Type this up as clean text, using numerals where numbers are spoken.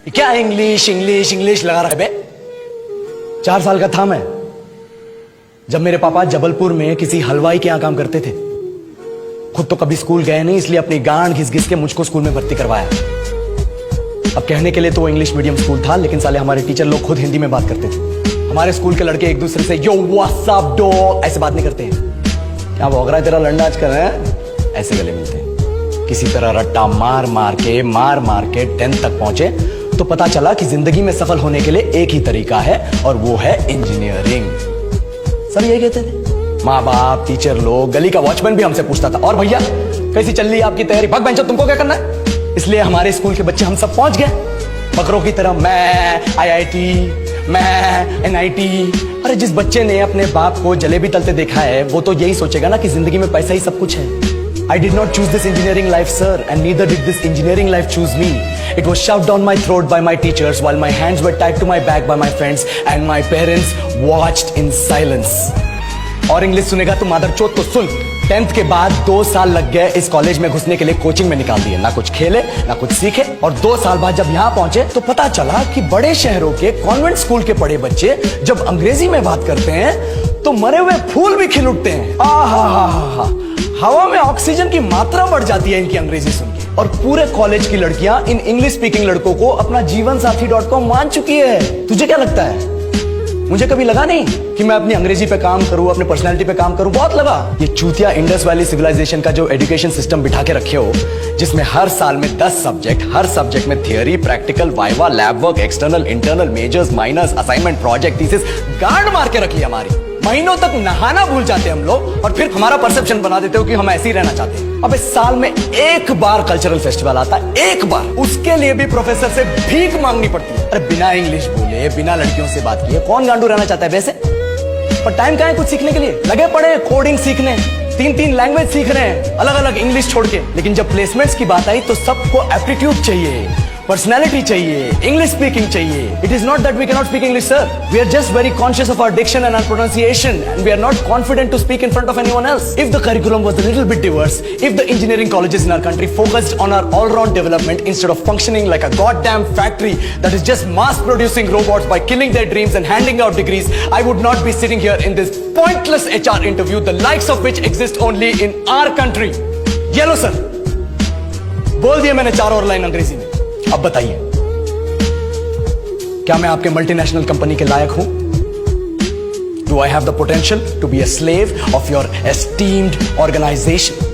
क्या English English English लगा रहा है बे? 4 साल का था मैं जब मेरे पापा जबलपुर में किसी हलवाई के यहां काम करते थे। खुद तो कभी स्कूल गए नहीं, इसलिए अपनी गांड घिस घिस के मुझको स्कूल में भर्ती करवाया। अब कहने के लिए तो वो इंग्लिश मीडियम स्कूल था, लेकिन साले हमारे टीचर लोग खुद हिंदी में बात करते थे। हमारे स्कूल के लड़के एक दूसरे से यो व्हाट्स अप डो ऐसे बात नहीं करते हैं। क्या भौंक रहा है तेरा लंडा आजकल है? ऐसे गले मिलते हैं। किसी तरह रट्टा मार मार के 10th तक पहुंचे तो पता चला कि जिंदगी में सफल होने के लिए एक ही तरीका है और वो है इंजीनियरिंग। सब यही कहते थे, माँ बाप, टीचर लोग, गली का वॉचमैन भी हमसे पूछता था, और भैया कैसी चल रही है आपकी तैयारी? भग बेंचो, तुमको क्या करना है? इसलिए हमारे स्कूल के बच्चे हम सब पहुंच गए बकरों की तरह। मैं IIT, मैं NIT। अरे जिस बच्चे ने अपने बाप को जलेबी तलते देखा है वो तो यही सोचेगा ना कि जिंदगी में पैसा ही सब कुछ है। I did not choose this engineering life, sir, and neither did this engineering life choose me. It was shoved down my throat by my teachers while my hands were tied to my back by my friends and my parents watched in silence. और English सुनेगा तो मादरचोद तो सुन। 10th के बाद 2 साल लग गए इस कॉलेज में घुसने के लिए, कोचिंग में निकाल दिए। ना कुछ खेले ना कुछ सीखे, और 2 साल बाद जब यहाँ पहुंचे तो पता चला कि बड़े शहरों के कॉन्वेंट स्कूल के पढ़े बच्चे जब अंग्रेजी में बात करते हैं तो मरे हुए फूल भी खिल उठते हैं। आहा, हवा में ऑक्सीजन की मात्रा बढ़ जाती है इनकी अंग्रेजी सुन के। और पूरे कॉलेज की लड़कियां इन इंग्लिश स्पीकिंग लड़कों को अपना जीवन साथी.com मान चुकी है। तुझे क्या लगता है? मुझे कभी लगा नहीं कि मैं अपनी अंग्रेजी पे काम करूं, अपने पर्सनालिटी पे काम करूं। बहुत लगा। ये चूतिया इंडस वैली सिविलाइजेशन का जो एजुकेशन सिस्टम बिठा के रखे हो, जिसमें हर साल में 10 सब्जेक्ट, हर सब्जेक्ट में theory, practical, viva, lab work, external, internal, majors, minors, assignment, project, thesis, गांड मार के रखी हमारी। महीनों तक नहाना भूल जाते हम लोग और फिर हमारा परसेप्शन बना देते हो कि हम ऐसे ही रहना चाहते हैं। अब इस साल में एक बार कल्चरल फेस्टिवल आता है, एक बार, उसके लिए भी प्रोफेसर से भीख मांगनी पड़ती है। अरे बिना इंग्लिश बोले, बिना लड़कियों से बात किए कौन गांडू रहना चाहता है वैसे? पर टाइम कहाँ है कुछ सीखने के लिए? लगे पड़े कोडिंग सीखने, 3 लैंग्वेज सीख रहे हैं, अलग अलग इंग्लिश छोड़ के। लेकिन जब प्लेसमेंट्स की बात आई तो सबको एप्टीट्यूड चाहिए, पर्सनैलिटी चाहिए, इंग्लिश स्पीकिंग चाहिए। It is not that we cannot speak English, sir. We are just very conscious of our diction and our pronunciation, and we are not confident to speak in front of anyone else. If the curriculum was a little bit diverse, if the engineering colleges in our country focused on our all-round development instead of functioning like a goddamn factory that is just mass-producing robots by killing their dreams and handing out degrees, I would not be sitting here in this pointless HR interview, the likes of which exist only in our country. Yellow, sir. बोल दिया मैंने 4 और line अंग्रेजी में। अब बताइए, क्या मैं आपके मल्टीनेशनल कंपनी के लायक हूं? Do I have the potential to be a slave of your esteemed organization?